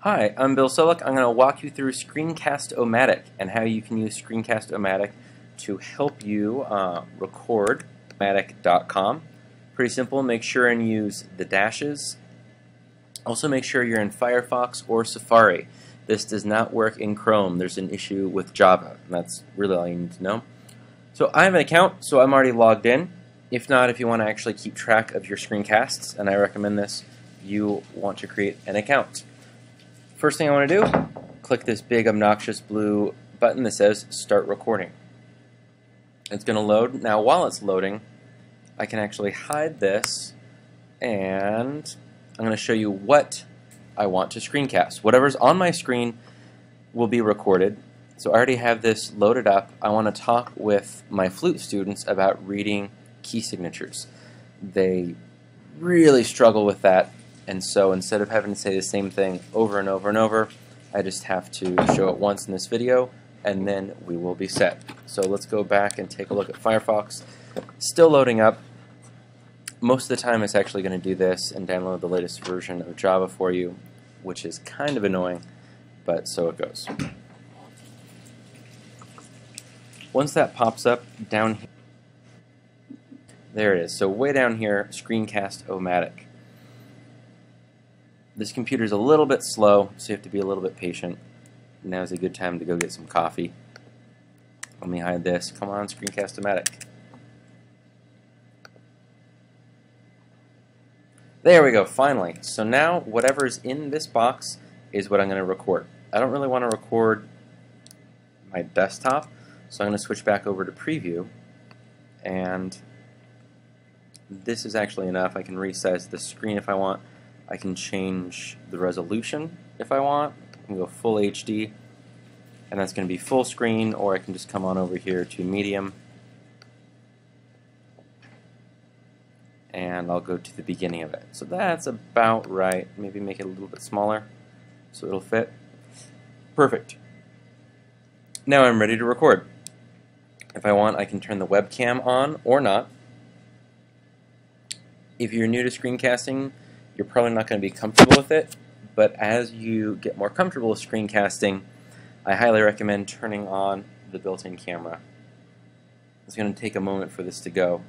Hi, I'm Bill Solik. I'm going to walk you through Screencast-O-Matic and how you can use Screencast-O-Matic to help you record Matic.com. Pretty simple. Make sure and use the dashes. Also make sure you're in Firefox or Safari. This does not work in Chrome. There's an issue with Java, and that's really all you need to know. So I have an account, so I'm already logged in. If not, if you want to actually keep track of your screencasts, and I recommend this, you want to create an account. First thing I want to do, click this big obnoxious blue button that says Start Recording. It's going to load. Now while it's loading, I can actually hide this, and I'm going to show you what I want to screencast. Whatever's on my screen will be recorded. So I already have this loaded up. I want to talk with my flute students about reading key signatures. They really struggle with that. And so instead of having to say the same thing over and over and over, I just have to show it once in this video, and then we will be set. So let's go back and take a look at Firefox. Still loading up. Most of the time it's actually going to do this and download the latest version of Java for you, which is kind of annoying, but so it goes. Once that pops up down here, there it is. So way down here, Screencast-O-Matic. This computer is a little bit slow, so you have to be a little bit patient. Now is a good time to go get some coffee. Let me hide this. Come on, Screencast-O-Matic. There we go, finally. So now whatever's in this box is what I'm going to record. I don't really want to record my desktop, so I'm going to switch back over to Preview, and this is actually enough. I can resize the screen if I want. I can change the resolution if I want. I can go full HD, and that's going to be full screen, or I can just come on over here to medium, and I'll go to the beginning of it. So that's about right. Maybe make it a little bit smaller so it'll fit. Perfect. Now I'm ready to record. If I want, I can turn the webcam on or not. If you're new to screencasting, you're probably not going to be comfortable with it, but as you get more comfortable with screencasting, I highly recommend turning on the built-in camera. It's going to take a moment for this to go,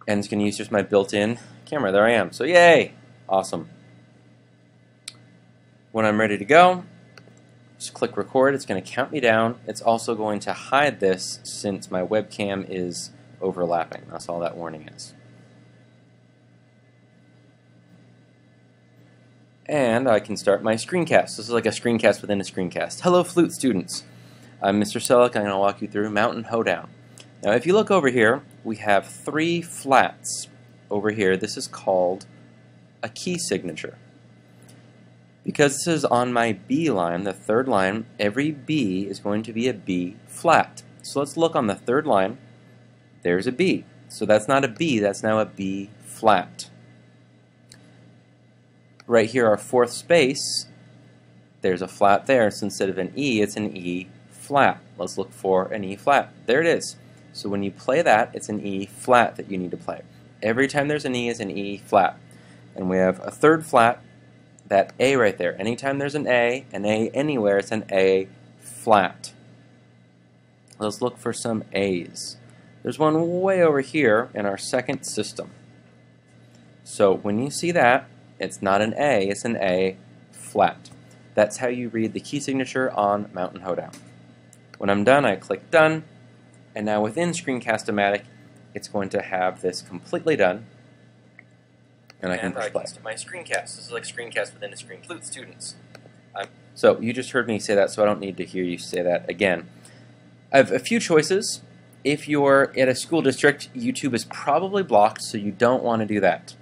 and it's going to use just my built-in camera. There I am. So yay! Awesome. When I'm ready to go, just click record. It's going to count me down. It's also going to hide this since my webcam is overlapping. That's all that warning is. And I can start my screencast. This is like a screencast within a screencast. Hello, flute students. I'm Mr. Solik. I'm going to walk you through Mountain Hoedown. Now, if you look over here, we have 3 flats over here. This is called a key signature. Because this is on my B line, the 3rd line, every B is going to be a B flat. So let's look on the 3rd line. There's a B. So that's not a B, that's now a B flat. Right here, our 4th space, there's a flat there. So instead of an E, it's an E flat. Let's look for an E flat. There it is. So when you play that, it's an E flat that you need to play. Every time there's an E, is an E flat. And we have a 3rd flat, that A right there. Anytime there's an A anywhere, it's an A flat. Let's look for some A's. There's one way over here in our 2nd system. So when you see that, it's not an A, it's an A flat. That's how you read the key signature on Mountain Hoedown. When I'm done, I click Done, and now within Screencast-O-Matic, it's going to have this completely done, and I can push play. My screencast. This is like screencast within a screen. Flute students. So you just heard me say that, so I don't need to hear you say that again. I have a few choices. If you're at a school district, YouTube is probably blocked, so you don't want to do that.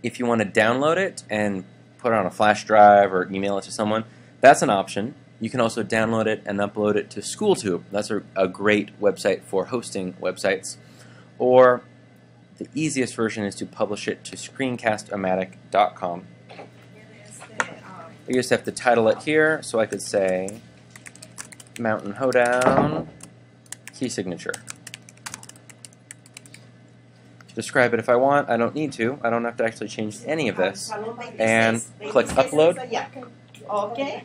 If you want to download it and put it on a flash drive or email it to someone, that's an option. You can also download it and upload it to SchoolTube. That's a great website for hosting websites. Or the easiest version is to publish it to screencast-o-matic.com. You just have to title it here, so I could say Mountain Hoedown key signature. describe it if I want. I don't need to. I don't have to actually change any of this. And click Upload. Okay.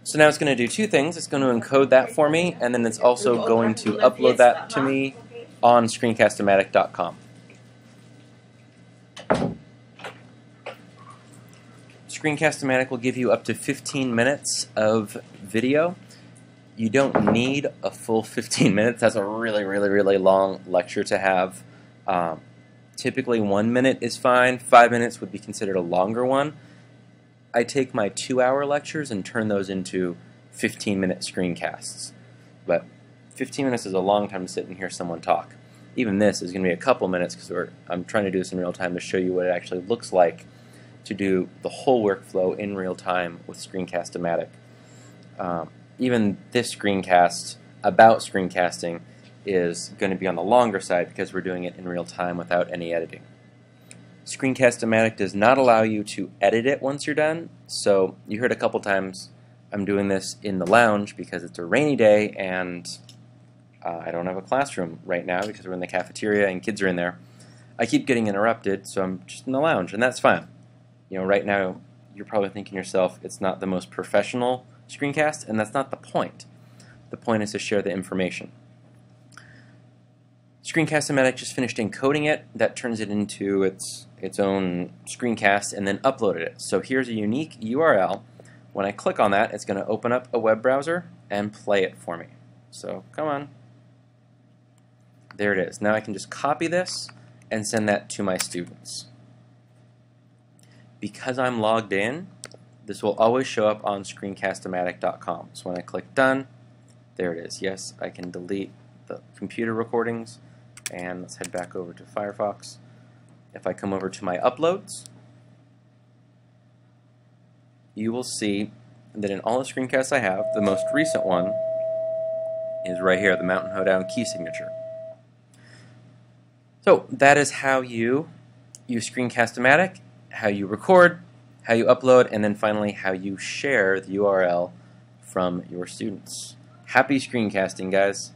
So now it's going to do two things. It's going to encode that for me, and then it's also going to upload that to me on screencast-o-matic.com. Screencast-o-matic will give you up to 15 minutes of video. You don't need a full 15 minutes. That's a really, really, really long lecture to have. Typically 1 minute is fine. 5 minutes would be considered a longer one. I take my 2-hour lectures and turn those into 15-minute screencasts. But 15 minutes is a long time to sit and hear someone talk. Even this is going to be a couple minutes because I'm trying to do this in real time to show you what it actually looks like to do the whole workflow in real time with Screencast-O-Matic. Even this screencast about screencasting is going to be on the longer side because we're doing it in real time without any editing. Screencast-O-Matic does not allow you to edit it once you're done, so you heard a couple times I'm doing this in the lounge because it's a rainy day and I don't have a classroom right now because we're in the cafeteria and kids are in there. I keep getting interrupted, so I'm just in the lounge, and that's fine. You know, right now you're probably thinking to yourself, it's not the most professional screencast, and that's not the point. The point is to share the information. Screencast-O-Matic just finished encoding it. That turns it into its own screencast and then uploaded it. So here's a unique URL. When I click on that, it's going to open up a web browser and play it for me. So come on. There it is. Now I can just copy this and send that to my students. Because I'm logged in, this will always show up on screencast-o-matic.com. So when I click Done, there it is. Yes, I can delete the computer recordings. And let's head back over to Firefox. If I come over to my uploads, you will see that in all the screencasts I have, the most recent one is right here, the Mountain Hoedown key signature. So that is how you use Screencast-O-Matic, how you record, how you upload, and then finally how you share the URL from your students. Happy screencasting, guys.